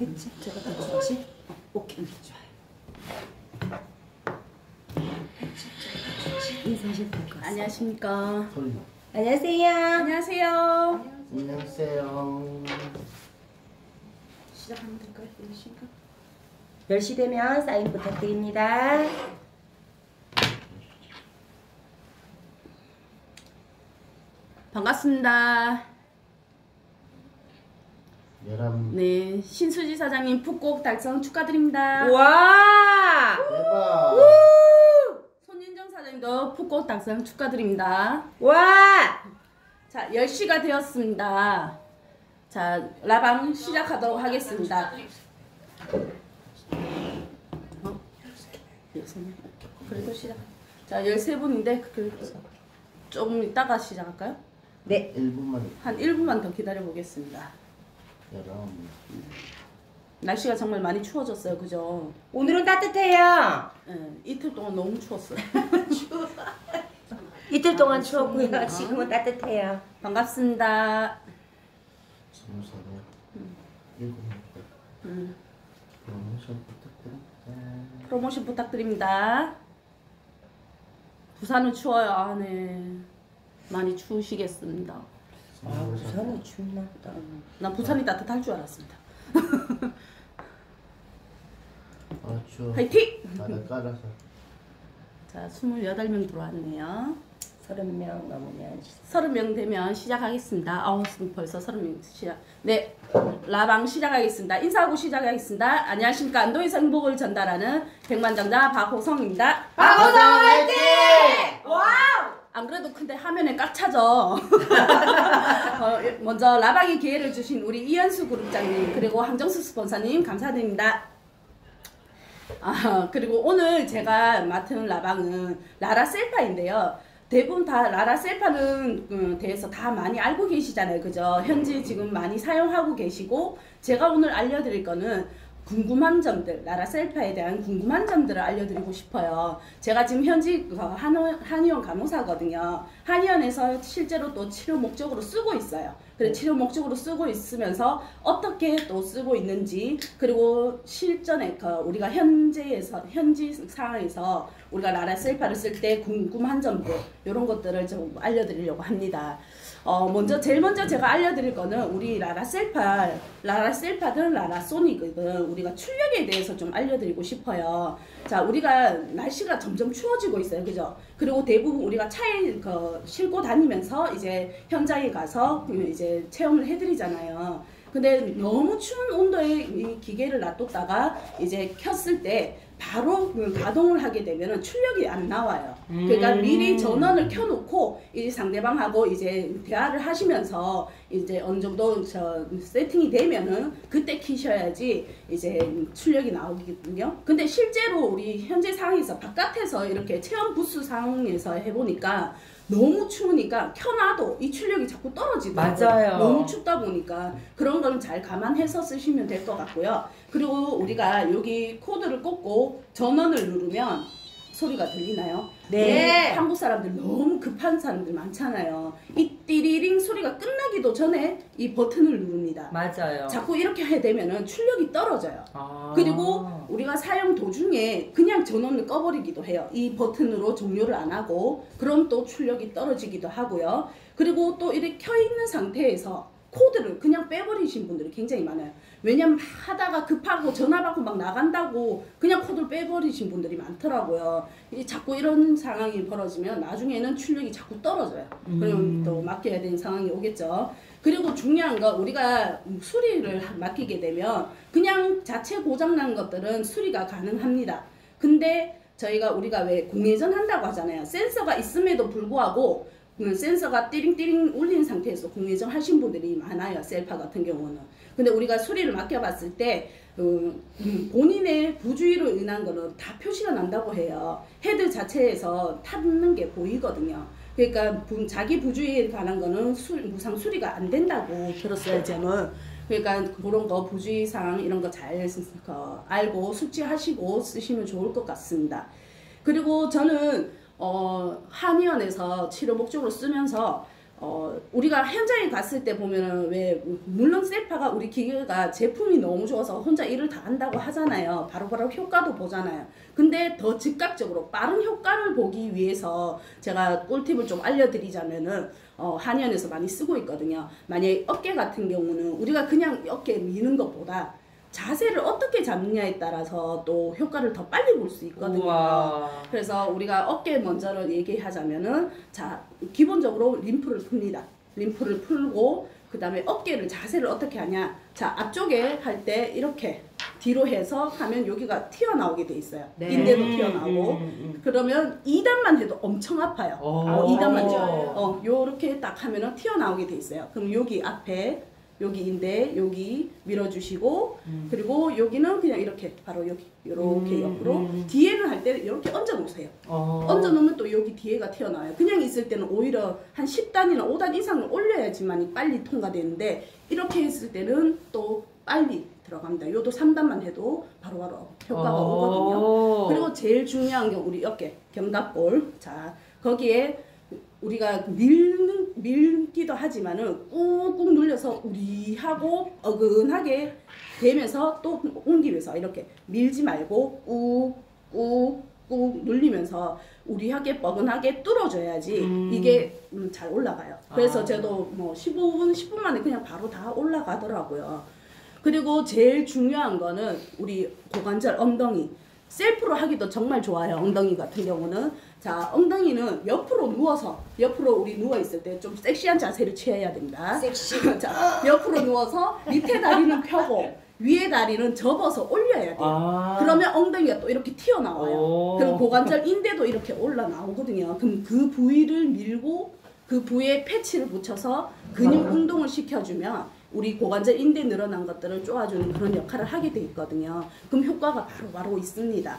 했지? 제가 다 좋지? 오케이, 좋아요. 인사하셔도 될 것 같습니다. 안녕하십니까. 안녕하세요. 안녕하세요. 안녕하세요. 시작하면 될까요? 10시인가? 10시 되면 사인 부탁드립니다. 반갑습니다. 네. 네, 신수지 사장님 풋곡 달성 축하드립니다. 와! 대박. 손윤정 사장님도 풋곡 달성 축하드립니다. 와! 자, 10시가 되었습니다. 자, 라방 시작하도록 하겠습니다. 그래도 시작. 자, 13분인데 조금 이따가 시작할까요? 네. 1분만. 한 1분만 더 기다려 보겠습니다. 날씨가 정말 많이 추워졌어요, 그죠? 오늘은 따뜻해요. 네, 이틀 동안 너무 추웠어요. 이틀 동안 추웠고요. 지금은 따뜻해요. 반갑습니다. 프로모션 부탁드립니다. 부산은 추워요. 아, 네. 많이 추우시겠습니다. 부산은 춥나 보다. 난 부산이 따뜻할 줄 알았습니다. 아 추워. 화이팅! 바다 깔아서. 자, 28명 들어왔네요. 30명 넘으면 30명 되면 시작하겠습니다. 벌써 30명 시작. 네, 라방 시작하겠습니다. 인사하고 시작하겠습니다. 안녕하십니까. 안도에서 행복을 전달하는 백만장자 박호성입니다. 박호성 화이팅! 와우! 안 그래도 근데 화면에 꽉 차죠. 먼저 라방의 기회를 주신 우리 이현수 그룹장님 그리고 황정수 스폰서님 감사드립니다. 그리고 오늘 제가 맡은 라방은 라라셀파인데요. 대부분 다 라라셀파는 대해서 다 많이 알고 계시잖아요. 그죠? 현재 지금 많이 사용하고 계시고 제가 오늘 알려드릴 거는 궁금한 점들, 라라셀파에 대한 궁금한 점들을 알려드리고 싶어요. 제가 지금 현재 한의원 간호사거든요. 한의원에서 실제로 또 치료 목적으로 쓰고 있어요. 그래서 치료 목적으로 쓰고 있으면서 어떻게 또 쓰고 있는지 그리고 실전에 우리가 현지 상황에서 우리가 라라셀파를 쓸 때 궁금한 점들 이런 것들을 좀 알려드리려고 합니다. 제일 먼저 제가 알려드릴 거는 우리 라라셀파든 라라소니거든 우리가 출력에 대해서 좀 알려드리고 싶어요. 자, 우리가 날씨가 점점 추워지고 있어요. 그죠? 그리고 대부분 우리가 차에 싣고 다니면서 이제 현장에 가서 이제 체험을 해드리잖아요. 근데 너무 추운 온도에 이 기계를 놔뒀다가 이제 켰을 때 바로 가동을 하게 되면 출력이 안 나와요. 그러니까 미리 전원을 켜놓고 이제 상대방하고 이제 대화를 하시면서 이제 어느 정도 세팅이 되면은 그때 키셔야지 이제 출력이 나오거든요. 근데 실제로 우리 현재 상황에서 바깥에서 이렇게 체험 부스 상황에서 해보니까 너무 추우니까 켜놔도 이 출력이 자꾸 떨어지더라고요. 맞아요. 너무 춥다 보니까 그런 건 잘 감안해서 쓰시면 될 것 같고요. 그리고 우리가 여기 코드를 꽂고 전원을 누르면 소리가 들리나요? 네. 한국 사람들 너무 급한 사람들 많잖아요. 이 띠리링 소리가 끝나기도 전에 이 버튼을 누릅니다. 맞아요. 자꾸 이렇게 하게 되면은 출력이 떨어져요. 그리고 우리가 사용 도중에 그냥 전원을 꺼버리기도 해요. 이 버튼으로 종료를 안 하고 그럼 또 출력이 떨어지기도 하고요. 그리고 또 이렇게 켜있는 상태에서 코드를 그냥 빼버리신 분들이 굉장히 많아요. 왜냐면 하다가 급하고 전화 받고 막 나간다고 그냥 코드를 빼버리신 분들이 많더라고요. 자꾸 이런 상황이 벌어지면 나중에는 출력이 자꾸 떨어져요. 그럼 또 맡겨야 되는 상황이 오겠죠. 그리고 중요한 거 우리가 수리를 맡기게 되면 그냥 자체 고장난 것들은 수리가 가능합니다. 근데 우리가 왜 공회전 한다고 하잖아요. 센서가 있음에도 불구하고 센서가 띠링띠링 울린 상태에서 공회전 하신 분들이 많아요. 셀파 같은 경우는. 근데 우리가 수리를 맡겨봤을 때 본인의 부주의로 인한 거는 다 표시가 난다고 해요. 헤드 자체에서 탔는 게 보이거든요. 그러니까 자기 부주의에 관한 거는 무상 수리가 안 된다고 들었어요. 저는. 그러니까 그런 거 부주의사항 이런 거 잘 알고 숙지하시고 쓰시면 좋을 것 같습니다. 그리고 저는 한의원에서 치료 목적으로 쓰면서 우리가 현장에 갔을 때 보면은 왜 물론 셀파가 우리 기계가 제품이 너무 좋아서 혼자 일을 다 한다고 하잖아요. 바로바로 효과도 보잖아요. 근데 더 즉각적으로 빠른 효과를 보기 위해서 제가 꿀팁을 좀 알려드리자면은 한의원에서 많이 쓰고 있거든요. 만약에 어깨 같은 경우는 우리가 그냥 어깨 미는 것보다 자세를 어떻게 잡느냐에 따라서 또 효과를 더 빨리 볼 수 있거든요. 우와. 그래서 우리가 어깨 먼저를 얘기하자면은 자 기본적으로 림프를 풉니다. 림프를 풀고 그 다음에 어깨를 자세를 어떻게 하냐. 자 앞쪽에 할 때 이렇게 뒤로 해서 하면 여기가 튀어나오게 돼 있어요. 네. 인대도 튀어나오고 그러면 2단만 해도 엄청 아파요. 2단만 요렇게 딱 하면은 튀어나오게 돼 있어요. 그럼 여기 앞에 여기 인대 여기 밀어주시고 그리고 여기는 그냥 이렇게 바로 여기 이렇게 옆으로 뒤에는 할 때 이렇게 얹어 놓으세요. 얹어 놓으면 또 여기 뒤에가 튀어나와요. 그냥 있을 때는 오히려 한 10단이나 5단 이상을 올려야지만 빨리 통과되는데 이렇게 했을 때는 또 빨리 들어갑니다. 요도 3단만 해도 바로바로 효과가 오거든요. 그리고 제일 중요한 게 우리 어깨 견갑골. 자 거기에 우리가 밀기도 하지만은 꾹꾹 눌려서 우리하고 어근하게 되면서 또 옮기면서 이렇게 밀지 말고 꾹꾹꾹 눌리면서 우리하게 뻐근하게 뚫어줘야지 이게 잘 올라가요. 그래서 저도 뭐 15분, 10분 만에 그냥 바로 다 올라가더라고요. 그리고 제일 중요한 거는 우리 고관절 엉덩이. 셀프로 하기도 정말 좋아요. 엉덩이 같은 경우는. 자, 엉덩이는 옆으로 누워서, 옆으로 우리 누워있을 때 좀 섹시한 자세를 취해야 됩니다. 섹시. 자, 옆으로 누워서 밑에 다리는 펴고, 위에 다리는 접어서 올려야 돼요. 그러면 엉덩이가 또 이렇게 튀어나와요. 그리고 고관절 인대도 이렇게 올라 나오거든요. 그럼 그 부위를 밀고, 그 부위에 패치를 붙여서 근육 운동을 시켜주면 우리 고관절 인대 늘어난 것들을 쪼아주는 그런 역할을 하게 돼 있거든요. 그럼 효과가 바로 있습니다.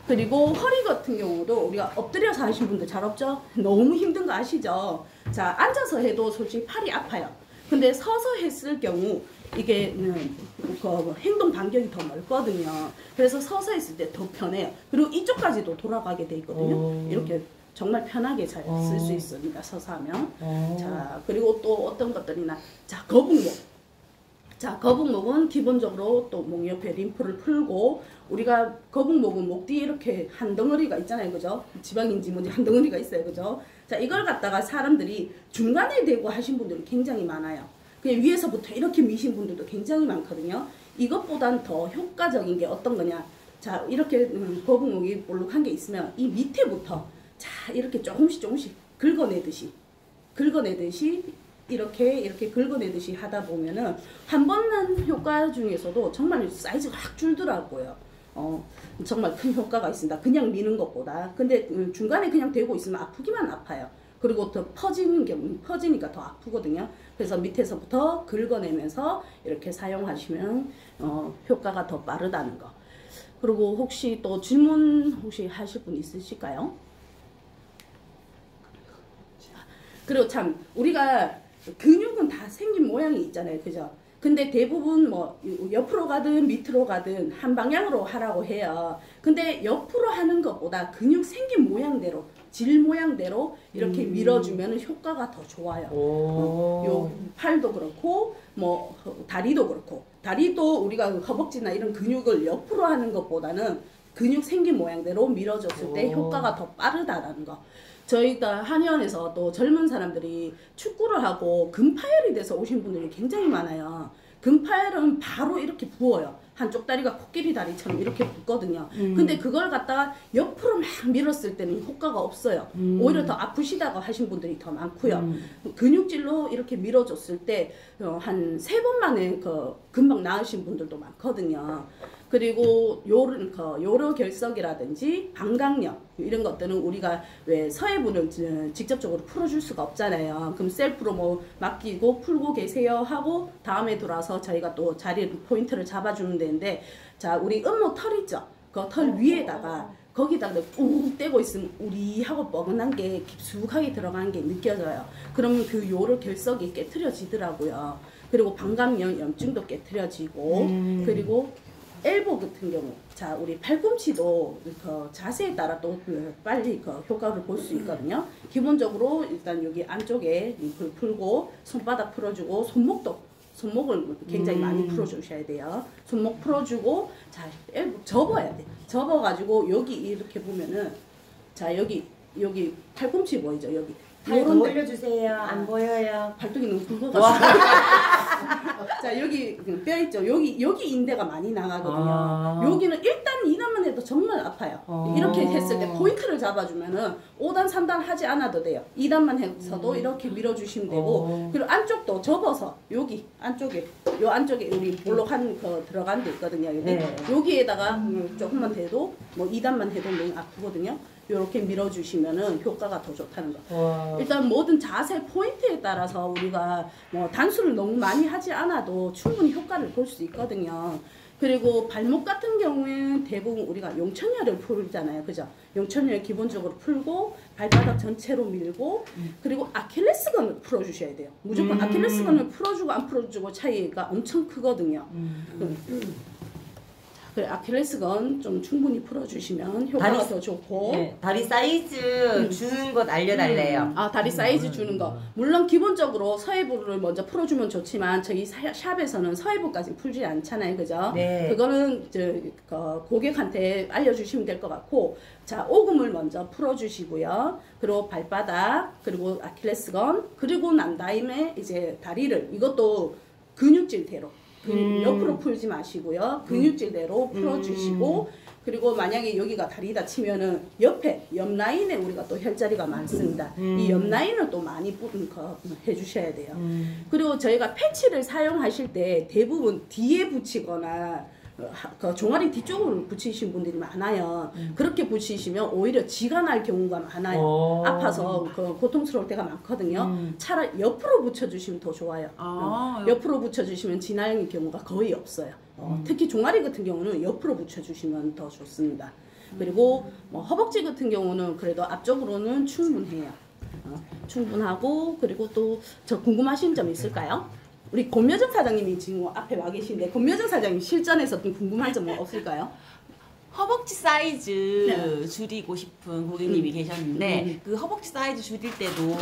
그리고 허리 같은 경우도 우리가 엎드려서 하신 분들 잘 없죠? 너무 힘든 거 아시죠? 자, 앉아서 해도 솔직히 팔이 아파요. 근데 서서 했을 경우 이게 그 행동 반경이 더 넓거든요. 그래서 서서 했을 때 더 편해요. 그리고 이쪽까지도 돌아가게 돼 있거든요. 이렇게 정말 편하게 잘 쓸 수 있습니다. 서서 하면. 자, 그리고 또 어떤 것들이나 자, 거북목. 자, 거북목은 기본적으로 또 목 옆에 림프를 풀고 우리가 거북목은 목 뒤에 이렇게 한 덩어리가 있잖아요. 그죠? 지방인지 뭔지 한 덩어리가 있어요. 그죠? 자, 이걸 갖다가 사람들이 중간에 대고 하신 분들이 굉장히 많아요. 그냥 위에서부터 이렇게 미신 분들도 굉장히 많거든요. 이것보단 더 효과적인 게 어떤 거냐. 자, 이렇게 거북목이 볼록한 게 있으면 이 밑에부터 자, 이렇게 조금씩 긁어내듯이 이렇게 긁어내듯이 하다 보면은 한 번 한 효과 중에서도 정말 사이즈가 확 줄더라고요. 정말 큰 효과가 있습니다. 그냥 미는 것보다. 근데 중간에 그냥 대고 있으면 아프기만 아파요. 그리고 더 퍼지니까 더 아프거든요. 그래서 밑에서부터 긁어내면서 이렇게 사용하시면 효과가 더 빠르다는 거. 그리고 혹시 또 질문 혹시 하실 분 있으실까요? 그리고 참 우리가 근육은 다 생긴 모양이 있잖아요. 그죠? 근데 대부분 뭐 옆으로 가든 밑으로 가든 한 방향으로 하라고 해요. 근데 옆으로 하는 것보다 근육 생긴 모양대로 질 모양대로 이렇게 밀어주면 효과가 더 좋아요. 요 팔도 그렇고 뭐 다리도 그렇고 다리도 우리가 허벅지나 이런 근육을 옆으로 하는 것보다는 근육 생긴 모양대로 밀어줬을 때 효과가 더 빠르다라는 거. 저희가 한의원에서 또 젊은 사람들이 축구를 하고 근파열이 돼서 오신 분들이 굉장히 많아요. 근파열은 바로 이렇게 부어요. 한쪽 다리가 코끼리 다리처럼 이렇게 붓거든요. 근데 그걸 갖다가 옆으로 막 밀었을 때는 효과가 없어요. 오히려 더 아프시다고 하신 분들이 더 많고요. 근육질로 이렇게 밀어줬을 때 한 3번 만에 금방 나으신 분들도 많거든요. 그리고 요로 결석이라든지 방광염 이런 것들은 우리가 왜 서해부는 직접적으로 풀어줄 수가 없잖아요. 그럼 셀프로 뭐 맡기고 풀고 계세요 하고 다음에 돌아서 저희가 또 자리 포인트를 잡아주는 데인데 자 우리 음모 털 있죠? 그 털 위에다가 거기다가 꾹 떼고 있으면 우리하고 뻐근한 게 깊숙하게 들어가는 게 느껴져요. 그러면 그 요로 결석이 깨트려지더라고요. 그리고 방광염 염증도 깨트려지고 그리고 엘보 같은 경우, 자 우리 팔꿈치도 그 자세에 따라 또 빨리 그 효과를 볼 수 있거든요. 기본적으로 일단 여기 안쪽에 림프를 풀고 손바닥 풀어주고 손목을 굉장히 많이 풀어주셔야 돼요. 손목 풀어주고 자 엘보 접어야 돼. 접어가지고 여기 이렇게 보면은 자 여기 팔꿈치 보이죠 여기. 팔 더 요런 데. 올려주세요. 안 보여요. 발등이 너무 굵어가지고. 자 여기 뼈 있죠. 여기 인대가 많이 나가거든요. 여기는 일단 2단만 해도 정말 아파요. 이렇게 했을 때 포인트를 잡아주면은 5단 3단 하지 않아도 돼요. 2단만 해서도 이렇게 밀어주시면 되고 그리고 안쪽도 접어서 여기 안쪽에 요 안쪽에 우리 볼록한 거 들어간 데 있거든요. 여기 네. 여기에다가 조금만 돼도 뭐 2단만 해도 너무 아프거든요. 이렇게 밀어주시면은 효과가 더 좋다는 거. 일단 모든 자세 포인트에 따라서 우리가 뭐 단수를 너무 많이 하지 않아도 충분히 효과를 볼 수 있거든요. 그리고 발목 같은 경우에는 대부분 우리가 용천열을 풀잖아요. 그죠? 용천열 기본적으로 풀고 발바닥 전체로 밀고 그리고 아킬레스건을 풀어주셔야 돼요. 무조건 아킬레스건을 풀어주고 안 풀어주고 차이가 엄청 크거든요. 그래 아킬레스건 좀 충분히 풀어주시면 효과가 더 좋고 네, 다리 사이즈 주는 것 알려달래요. 아 다리 사이즈 주는 거 물론 기본적으로 서해부를 먼저 풀어주면 좋지만 저희 샵에서는 서해부까지 풀지 않잖아요. 그죠? 네. 그거는 고객한테 알려주시면 될 것 같고 자 오금을 먼저 풀어주시고요. 그리고 발바닥 그리고 아킬레스건 그리고 난 다음에 이제 다리를 이것도 근육질대로 옆으로 풀지 마시고요. 근육질대로 풀어주시고 그리고 만약에 여기가 다리다 치면은 옆 라인에 우리가 또 혈자리가 많습니다. 이 옆 라인을 또 많이 해주셔야 돼요. 그리고 저희가 패치를 사용하실 때 대부분 뒤에 붙이거나 그 종아리 뒤쪽으로 붙이신 분들이 많아요. 그렇게 붙이시면 오히려 쥐가 날 경우가 많아요. 아파서 고통스러울 때가 많거든요. 차라리 옆으로 붙여주시면 더 좋아요. 옆으로 붙여주시면 쥐 날 경우가 거의 없어요. 특히 종아리 같은 경우는 옆으로 붙여주시면 더 좋습니다. 그리고 뭐 허벅지 같은 경우는 그래도 앞쪽으로는 충분해요. 충분하고 그리고 또 저 궁금하신 점 있을까요? 우리 권묘정 사장님이 지금 앞에 와 계신데 권묘정 사장님 실전에서 좀 궁금한 점 없을까요? 허벅지 사이즈 네. 줄이고 싶은 고객님이 계셨는데 그 허벅지 사이즈 줄일 때도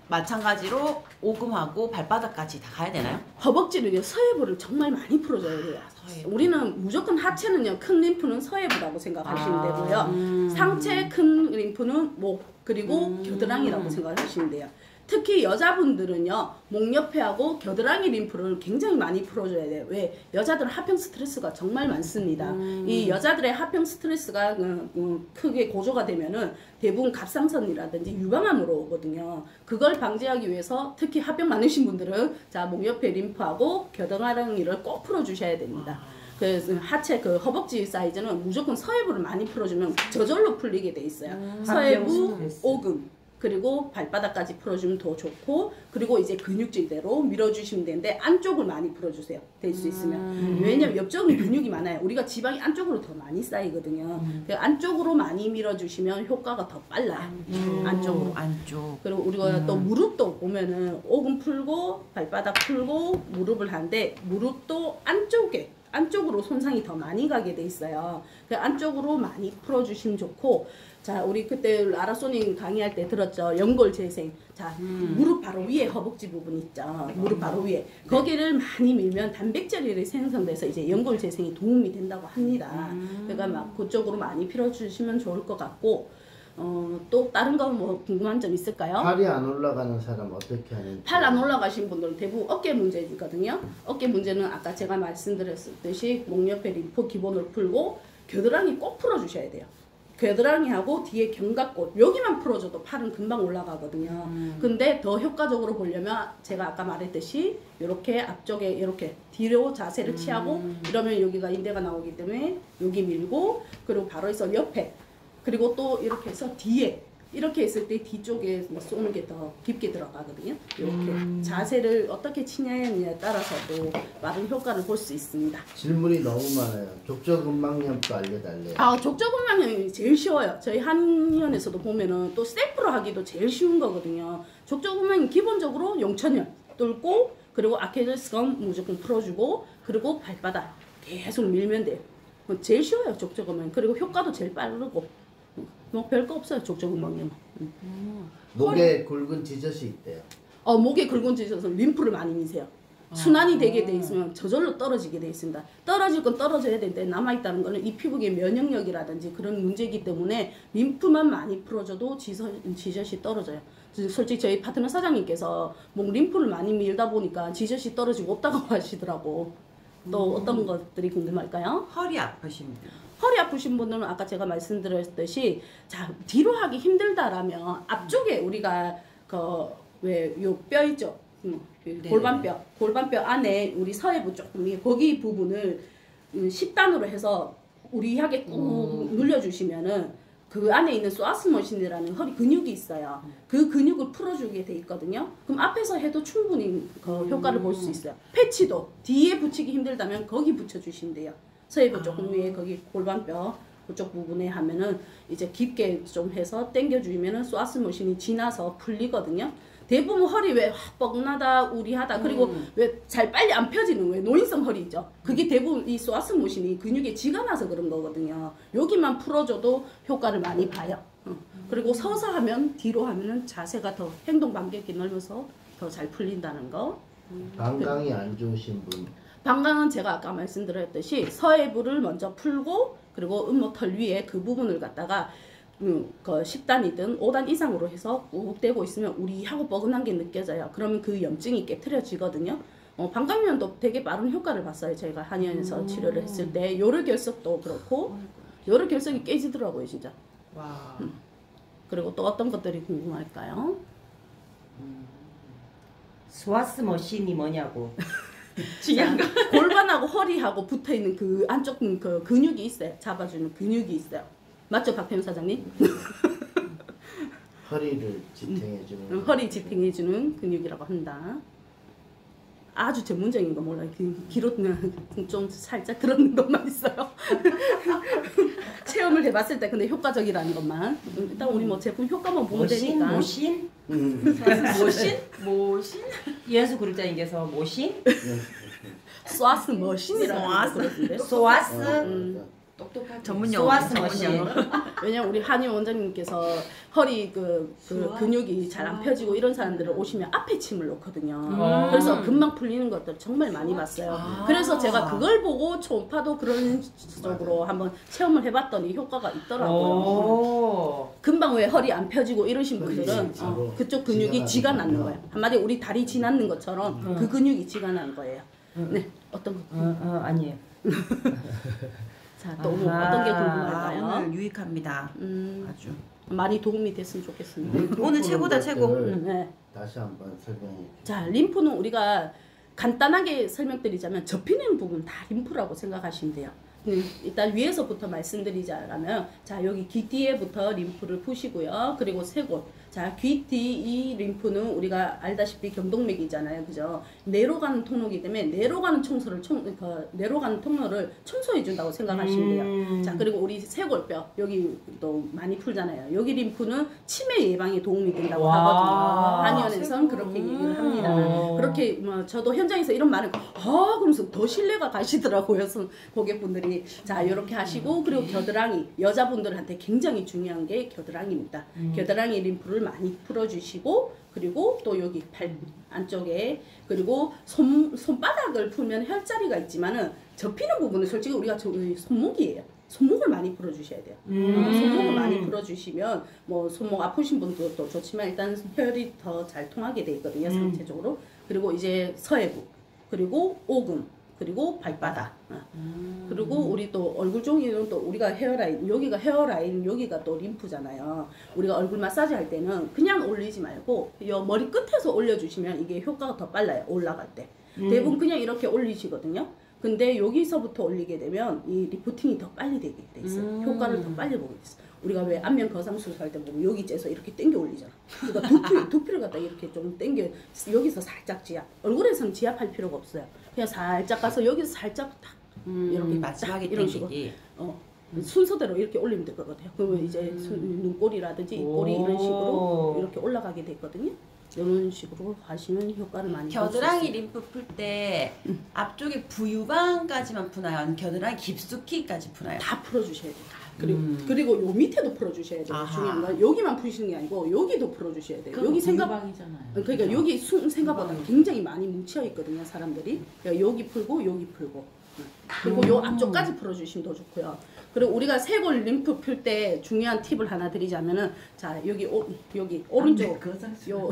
마찬가지로 오금하고 발바닥까지 다 가야 되나요? 허벅지는요 서해부를 정말 많이 풀어줘야 돼요. 서해부. 우리는 무조건 하체는요 큰 림프는 서해부라고 생각하시면 되고요. 상체 큰 림프는 목 그리고 겨드랑이라고 생각하시면 돼요. 특히 여자분들은요 목 옆에하고 겨드랑이 림프를 굉장히 많이 풀어줘야 돼요. 왜? 여자들은 하평 스트레스가 정말 많습니다. 이 여자들의 하평 스트레스가 크게 고조가 되면은 대부분 갑상선이라든지 유방암으로 오거든요. 그걸 방지하기 위해서 특히 하평 많으신 분들은 자 목 옆에 림프하고 겨드랑이를 꼭 풀어주셔야 됩니다. 그래서 하체 허벅지 사이즈는 무조건 서해부를 많이 풀어주면 저절로 풀리게 돼 있어요. 서해부, 오금 그리고 발바닥까지 풀어주면 더 좋고 그리고 이제 근육질대로 밀어주시면 되는데 안쪽을 많이 풀어주세요. 될 수 있으면. 왜냐면 옆쪽은 근육이 많아요. 우리가 지방이 안쪽으로 더 많이 쌓이거든요. 안쪽으로 많이 밀어주시면 효과가 더 빨라요. 안쪽으로. 안쪽. 그리고 우리가 또 무릎도 보면은 오금 풀고 발바닥 풀고 무릎을 하는데 무릎도 안쪽으로 손상이 더 많이 가게 돼 있어요. 그 안쪽으로 많이 풀어주시면 좋고 자 우리 그때 라라소님 강의할 때 들었죠. 연골 재생. 자 무릎 바로 위에 허벅지 부분 있죠. 무릎 바로 위에 거기를 많이 밀면 단백질이 생성돼서 이제 연골 재생이 도움이 된다고 합니다. 그러니까 막 그쪽으로 많이 풀어주시면 좋을 것 같고 또 다른 거 뭐 궁금한 점 있을까요? 팔이 안 올라가는 사람 어떻게 하는지. 팔 안 올라가신 분들은 대부분 어깨 문제거든요. 어깨 문제는 아까 제가 말씀드렸듯이 목 옆에 림프 기본을 풀고 겨드랑이 꼭 풀어주셔야 돼요. 겨드랑이하고 뒤에 견갑골 여기만 풀어줘도 팔은 금방 올라가거든요. 근데 더 효과적으로 보려면 제가 아까 말했듯이 이렇게 앞쪽에 이렇게 뒤로 자세를 취하고 이러면 여기가 인대가 나오기 때문에 여기 밀고 그리고 바로 해서 옆에 그리고 또 이렇게 해서 뒤에 이렇게 했을 때 뒤쪽에 쏘는 게 더 깊게 들어가거든요. 이렇게 자세를 어떻게 치냐에 따라서도 많은 효과를 볼 수 있습니다. 질문이 너무 많아요. 족저근막염도 알려달래요. 족저근막염이 제일 쉬워요. 저희 한의원에서도 보면은 또 셀프로 하기도 제일 쉬운 거거든요. 족저근막염 기본적으로 용천열 뚫고 그리고 아킬레스건 무조건 풀어주고 그리고 발바닥 계속 밀면 돼요. 제일 쉬워요, 족저근막. 그리고 효과도 제일 빠르고. 뭐 별거 없어요, 족저근막염은. 목에 굵은 지젖이 있대요. 목에 굵은 지져서 림프를 많이 미세요. 순환이 되게 돼 있으면 저절로 떨어지게 돼 있습니다. 떨어질 건 떨어져야 되는데 남아있다는 거는 이 피부의 면역력이라든지 그런 문제이기 때문에 림프만 많이 풀어줘도 지젖이 떨어져요. 솔직히 저희 파트너 사장님께서 목 림프를 많이 밀다 보니까 지젖이 떨어지고 없다고 하시더라고. 또 어떤 것들이 궁금할까요? 허리 아프신 분. 허리 아프신 분들은 아까 제가 말씀드렸듯이 자 뒤로 하기 힘들다라면 앞쪽에 우리가 그 왜 요 뼈 있죠? 골반뼈 안에 우리 서해부 조금 거기 부분을 10단으로 해서 우리하게 꾹 눌려주시면은 그 안에 있는 소아스 머신이라는 허리 근육이 있어요. 그 근육을 풀어주게 돼 있거든요. 그럼 앞에서 해도 충분히 그 효과를 볼 수 있어요. 패치도 뒤에 붙이기 힘들다면 거기 붙여주시면 돼요. 서해부 조금 위에 거기 골반뼈 그쪽 부분에 하면은 이제 깊게 좀 해서 당겨주면은 소아스 머신이 지나서 풀리거든요. 대부분 허리 왜 뻐근하다 우리하다 그리고 왜 잘 빨리 안 펴지는 왜 노인성 허리 있죠. 그게 대부분 이 소아스 모신이 근육에 쥐가 나서 그런 거거든요. 여기만 풀어줘도 효과를 많이 봐요. 그리고 서서 하면 뒤로 하면은 자세가 더 행동 반경이 넓어서 더 잘 풀린다는 거. 방광이 안 좋으신 분. 방광은 제가 아까 말씀드렸듯이 서해부를 먼저 풀고 그리고 음모털 위에 그 부분을 갖다가 그 10단이든 5단 이상으로 해서 꾹 떼고 있으면 우리하고 뻐근한 게 느껴져요. 그러면 그 염증이 깨트려지거든요. 방광면도 되게 빠른 효과를 봤어요. 저희가 한의원에서 치료를 했을 때 요르결석도 그렇고 요르결석이 깨지더라고요, 진짜. 와. 그리고 또 어떤 것들이 궁금할까요? 스와스 머신이 뭐냐고. 자, 골반하고 허리하고 붙어 있는 그 안쪽 그 근육이 있어요. 잡아주는 근육이 있어요. 맞죠, 박태현 사장님? 허리를 지탱해주는. 허리 지탱해주는 근육이라고 한다. 아주 전문적인 거 몰라요. 좀 살짝 그런 것만 있어요. 체험을 해봤을 때 근데 효과적이라는 것만. 일단 우리 뭐 제품 효과만 보면 되니까. 모신? 모신? 연수 그룹자님께서 모신? 소아스 머신이라고 그러던데. 소아스? 똑똑하게. 전문 영어. 소아스 머신. 왜냐면 우리 한의 원장님께서 허리 그 근육이 잘 안 펴지고 이런 사람들을 오시면 앞에 침을 놓거든요. 그래서 금방 풀리는 것들 정말 많이 봤어요. 그래서 제가 그걸 보고 초음파도 그런 쪽으로 한번 체험을 해봤더니 효과가 있더라고요. 금방 왜 허리 안 펴지고 이러신 분들은 그쪽 근육이 쥐가 나는 거예요. 한마디 우리 다리 쥐 낳는 것처럼 그 근육이 쥐가 나는 거예요. 네, 어떤 거? 아니에요. 자, 또 어떤 게 궁금할까요? 오늘 유익합니다. 아주. 많이 도움이 됐으면 좋겠습니다. 오늘 최고다, 최고. 네. 다시 한번 설명해 주세요. 자, 림프는 우리가 간단하게 설명드리자면 접히는 부분 다 림프라고 생각하시면 돼요. 일단 위에서부터 말씀드리자면 자, 여기 귀 뒤에부터 림프를 푸시고요. 그리고 쇄골. 자, 귀 뒤 이 림프는 우리가 알다시피 경동맥이잖아요. 그죠? 내로 가는 통로이기 때문에 내로 가는 내로 가는 통로를 청소해 준다고 생각하시면 돼요. 자, 그리고 우리 쇄골뼈 여기 또 많이 풀잖아요. 여기 림프는 치매 예방에 도움이 된다고 하거든요. 한의원에서는 그렇게 얘기를 합니다. 그렇게 뭐 저도 현장에서 이런 말을 그러면서 더 신뢰가 가시더라고요. 고객분들이. 자, 이렇게 하시고 그리고 겨드랑이 여자분들한테 굉장히 중요한 게 겨드랑이입니다. 겨드랑이 림프를 많이 풀어주시고 그리고 또 여기 팔 안쪽에 그리고 손바닥을 풀면 혈자리가 있지만은 접히는 부분은 솔직히 우리가 손목이에요. 손목을 많이 풀어주셔야 돼요. 손목을 많이 풀어주시면 뭐 손목 아프신 분들도 좋지만 일단 혈이 더 잘 통하게 돼 있거든요. 상체적으로. 그리고 이제 서해부 그리고 오금 그리고 발바닥. 그리고 우리 또 얼굴 종이는 또 우리가 헤어라인, 여기가 헤어라인, 여기가 또 림프잖아요. 우리가 얼굴 마사지 할 때는 그냥 올리지 말고 요 머리 끝에서 올려주시면 이게 효과가 더 빨라요. 올라갈 때. 대부분 그냥 이렇게 올리시거든요. 근데 여기서부터 올리게 되면 이 리프팅이 더 빨리 되게 돼 있어요. 효과를 더 빨리 보게 있어요. 우리가 왜 안면 거상술 할 때 보면 여기 째서 이렇게 당겨 올리잖아. 그러니까 두피를 갖다 이렇게 좀 당겨 여기서 살짝 지압. 얼굴에서는 지압할 필요가 없어요. 그냥 살짝 가서 여기서 살짝 탁 이렇게 마지막에 이런 식으로 순서대로 이렇게 올리면 될 거거든요. 그러면 이제 눈꼬리라든지 입꼬리 이런 식으로 이렇게 올라가게 됐거든요. 이런 식으로 하시면 효과를 많이 볼 수 겨드랑이 있어요. 림프 풀 때 앞쪽에 부유방까지만 푸나요? 아니면 겨드랑이 깊숙이까지 푸나요? 다 풀어주셔야 돼요. 그리고 요 밑에도 풀어주셔야 돼요. 아하. 중요한 건 여기만 푸시는 게 아니고 여기도 풀어주셔야 돼요. 여기 생각방이잖아요. 그러니까 여기 생각보다 굉장히 많이 뭉쳐 있거든요, 사람들이. 그러니까 여기 풀고 여기 풀고. 그리고 요 앞쪽까지 풀어주시면 더 좋고요. 그리고 우리가 쇄골 림프 풀 때 중요한 팁을 하나 드리자면은, 자 여기 여기 오른쪽 요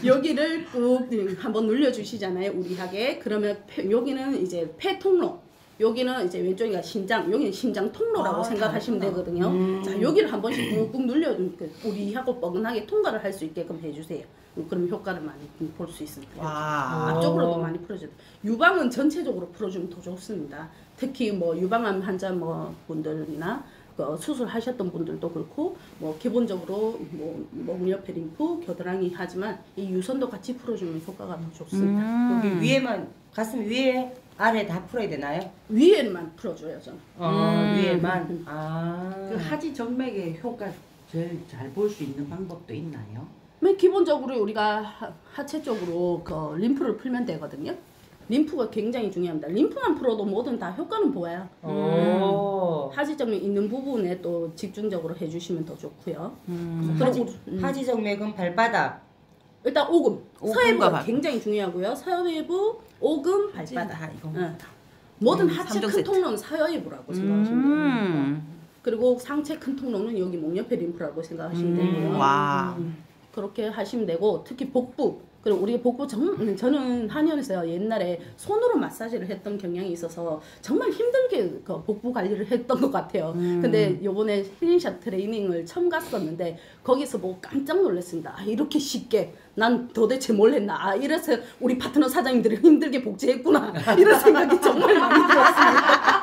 여기를 꾹 한번 눌려주시잖아요, 우리하게. 그러면 여기는 이제 폐 통로. 여기는 이제 왼쪽이가 심장, 여기는 심장 통로라고 생각하시면 되거든요. 자, 여기를 한 번씩 꾹꾹 눌려, 우리하고 뻐근하게 통과를 할 수 있게끔 해주세요. 그럼 효과를 많이 볼 수 있습니다. 와. 앞쪽으로도 많이 풀어줘요. 유방은 전체적으로 풀어주면 더 좋습니다. 특히 뭐 유방암 환자 뭐 분들이나 수술하셨던 분들도 그렇고, 뭐 기본적으로 목 옆에 림프, 겨드랑이 하지만 이 유선도 같이 풀어주면 효과가 더 좋습니다. 여기 위에만 가슴 위에 아래 다 풀어야 되나요? 위에만 풀어줘요, 저는. 위에만. 그 하지 정맥의 효과 제일 잘 볼 수 있는 방법도 있나요? 맨 기본적으로 우리가 하체 쪽으로 그 림프를 풀면 되거든요. 림프가 굉장히 중요합니다. 림프만 풀어도 뭐든 다 효과는 보여요. 하지점이 있는 부분에 또 집중적으로 해주시면 더 좋고요. 그리고 하지정맥은 발바닥. 일단 오금, 오금과 서해부가 발. 굉장히 중요하고요. 서해부, 오금, 발바닥. 다 이거. 모든 하체 삼종 큰 세트. 통로는 서해부라고 생각하시면 됩니다. 그리고 상체 큰 통로는 여기 목 옆에 림프라고 생각하시면 되고요. 와. 그렇게 하시면 되고, 특히 복부. 그리고 우리 복부 저는 한의원에서 옛날에 손으로 마사지를 했던 경향이 있어서 정말 힘들게 그 복부 관리를 했던 것 같아요. 근데 요번에 힐링샷 트레이닝을 처음 갔었는데 거기서 보고 깜짝 놀랐습니다. 아, 이렇게 쉽게 난 도대체 뭘 했나. 아, 이래서 우리 파트너 사장님들이 힘들게 복지했구나. 이런 생각이 정말 많이 들었습니다.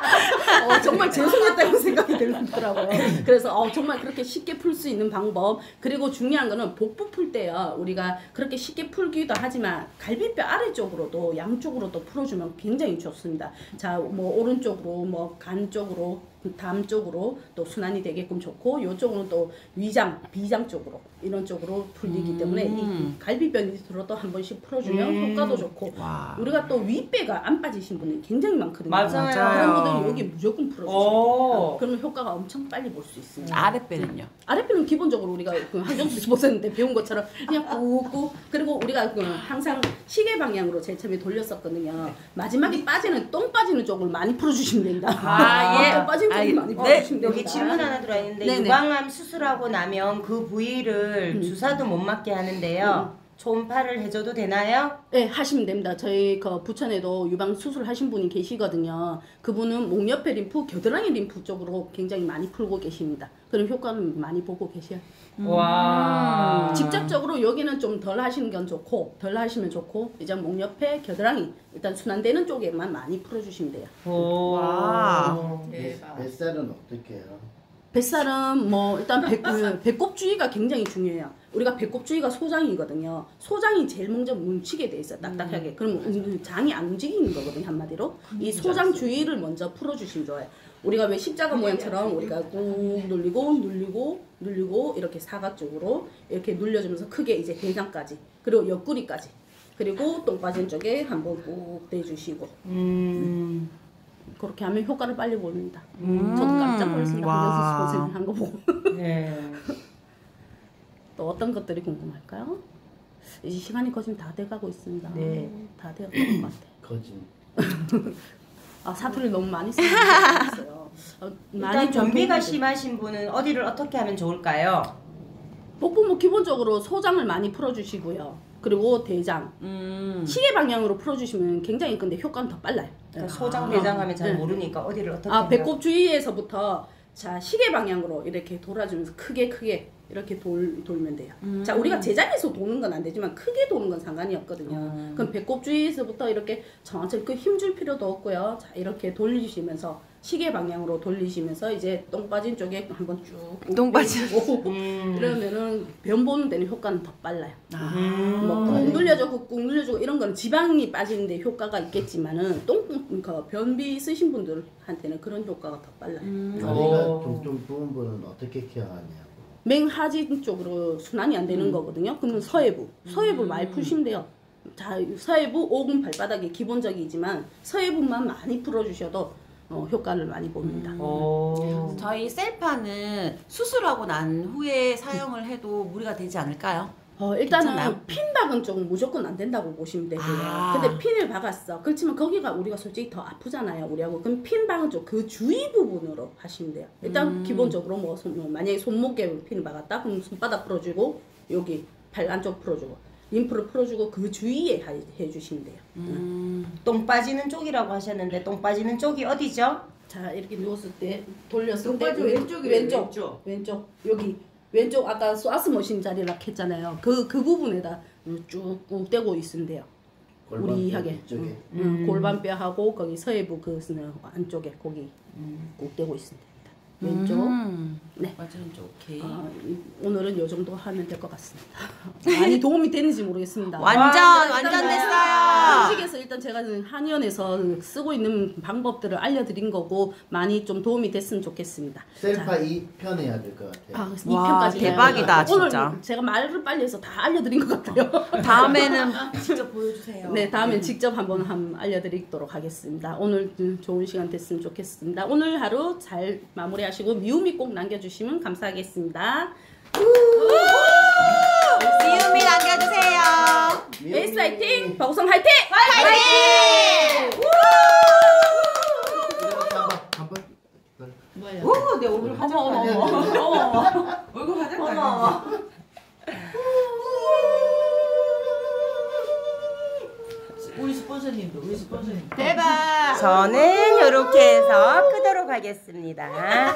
정말 죄송했다는 생각이 들더라고요. 그래서 정말 그렇게 쉽게 풀 수 있는 방법. 그리고 중요한 거는 복부 풀 때요, 우리가 그렇게 쉽게 풀기도 하지만 갈비뼈 아래쪽으로도 양쪽으로도 풀어주면 굉장히 좋습니다. 자, 뭐 오른쪽으로, 뭐 간 쪽으로, 담 쪽으로 또 순환이 되게끔 좋고, 요쪽으로 또 위장, 비장 쪽으로 이런 쪽으로 풀리기 때문에 이 갈비뼈 밑으로도 한 번씩 풀어주면 효과도 좋고. 와. 우리가 또 윗배가 안 빠지신 분이 굉장히 많거든요. 맞아요. 그런 분들은 여기 무조건 풀어주세요. 그러면 효과가 엄청 빨리 볼 수 있습니다. 아랫배는요? 아랫배는 기본적으로 우리가 그 한정수 스포츠인데 배운 것처럼 그냥 꾹꾹. 그리고 우리가 항상 시계 방향으로 제일 처음에 돌렸었거든요. 마지막에 빠지는 똥 빠지는 쪽을 많이 풀어주시면 된다. 똥 빠지는 쪽을 많이 풀어주시면 됩니다. 여기 질문 하나 들어있는데, 네네. 유방암 수술하고 나면 그 부위를 주사도 못 맞게 하는데요. 초음파를 해줘도 되나요? 네, 하시면 됩니다. 저희 그 부천에도 유방 수술 하신 분이 계시거든요. 그분은 목 옆에 림프, 겨드랑이 림프 쪽으로 굉장히 많이 풀고 계십니다. 그런 효과는 많이 보고 계셔요. 와. 직접적으로 여기는 좀 덜 하시는 건 좋고, 덜 하시면 좋고, 이제 목 옆에 겨드랑이 일단 순환되는 쪽에만 많이 풀어주시면 돼요. 와. 뱃살은 어떻게 해요? 뱃살은 뭐 일단 배꼽 주위가 굉장히 중요해요. 우리가 배꼽 주위가 소장이거든요. 소장이 제일 먼저 뭉치게 돼 있어요. 딱딱하게. 그러면 장이 안 움직이는 거거든요, 한마디로. 이 소장 주위를 먼저 풀어주시면 좋아요. 우리가 왜 십자가 모양처럼 우리가 꾹 눌리고 이렇게 사각쪽으로 이렇게 눌려주면서 크게 이제 대장까지, 그리고 옆구리까지, 그리고 똥 빠진 쪽에 한번 꾹 대주시고. 그렇게 하면 효과를 빨리 보입니다. 저도 깜짝 놀랐습니다. 한정수 선생님 한 거 보고. 네. 또 어떤 것들이 궁금할까요? 이제 시간이 거의 다 돼가고 있습니다. 네. 다 되었던 것 같아요. 거짓. 사투리 너무 많이 쓰셨어요. 일단 변비가 심하신 분은 어디를 어떻게 하면 좋을까요? 복부 뭐 기본적으로 소장을 많이 풀어주시고요. 그리고 대장, 시계 방향으로 풀어주시면 굉장히 근데 효과는 더 빨라요. 그러니까 소장, 대장 하면 잘 모르니까 어디를 어떻게 배꼽 주위에서부터 자 시계 방향으로 이렇게 돌아주면서 크게 이렇게 돌면 돼요. 자, 우리가 제자리에서 도는 건 안 되지만 크게 도는 건 상관이 없거든요. 그럼 배꼽 주위에서부터 이렇게 천천히 힘줄 필요도 없고요. 자, 이렇게 돌리시면서 시계 방향으로 돌리시면서 이제 똥 빠진 쪽에 한번 쭉 똥 빠진. 이러면은 변 보는 데는 효과는 더 빨라요. 꾹 눌려주고 이런 거는 지방이 빠지는데 효과가 있겠지만은 변비 있으신 분들한테는 그런 효과가 더 빨라요. 다리가 퉁퉁 부은 분은 어떻게 케어하냐고. 맹하진 쪽으로 순환이 안 되는 거거든요. 그러면 서해부 많이 푸시면 돼요. 자, 서해부 오금 발바닥이 기본적이지만 서해부만 많이 풀어주셔도 효과를 많이 봅니다. 저희 셀파는 수술하고 난 후에 사용을 해도 무리가 되지 않을까요? 일단은 괜찮나요? 핀박은 좀 무조건 안 된다고 보시면 되고요. 근데 핀을 박았어. 그렇지만 거기가 우리가 솔직히 더 아프잖아요, 우리하고. 그럼 핀박은 좀 그 주위 부분으로 하시면 돼요. 일단 기본적으로 뭐 만약에 손목에 핀을 박았다, 그럼 손바닥 풀어주고 여기 발 안쪽 풀어주고 림프를 풀어주고 그 주위에 해주시면 돼요. 똥 빠지는 쪽이라고 하셨는데 똥 빠지는 쪽이 어디죠? 자, 이렇게 누웠을 때 돌렸을 똥 때 빠지면 왼쪽이에요, 왼쪽 여기 왼쪽 아까 가스 머신 자리라 했잖아요. 그 부분에다 쭉쭉 떼고 있으면 돼요. 우리하게. 이쪽에. 골반뼈하고 거기 서해부 그 안쪽에 거기 꼭 떼고 있으면 됩니다. 왼쪽. 네. 맞은 쪽 오케이. 오늘은 요 정도 하면 될 것 같습니다. 많이 도움이 되는지 모르겠습니다. 완전 됐어요. 음식에서 일단 제가 한의원에서 쓰고 있는 방법들을 알려드린 거고 많이 좀 도움이 됐으면 좋겠습니다. 셀파 2편 해야 될 것 같아요. 이 편까지 대박이다, 오늘 진짜. 제가 말을 빨리 해서 다 알려드린 것 같아요. 다음에는 직접 보여주세요. 네, 다음엔 직접 한번 알려드리도록 하겠습니다. 오늘 좋은 시간 됐으면 좋겠습니다. 오늘 하루 잘 마무리하시고 미움이 꼭 남겨주시면 감사하겠습니다. 미움이 남겨주세요. 에이스 화이팅! 박우성 화이팅! 한번. 뭐야? 오, 내 얼굴 화장. 얼굴 화장. 우리 스폰서님도 대박. 저는 이렇게 해서 끄도록 하겠습니다.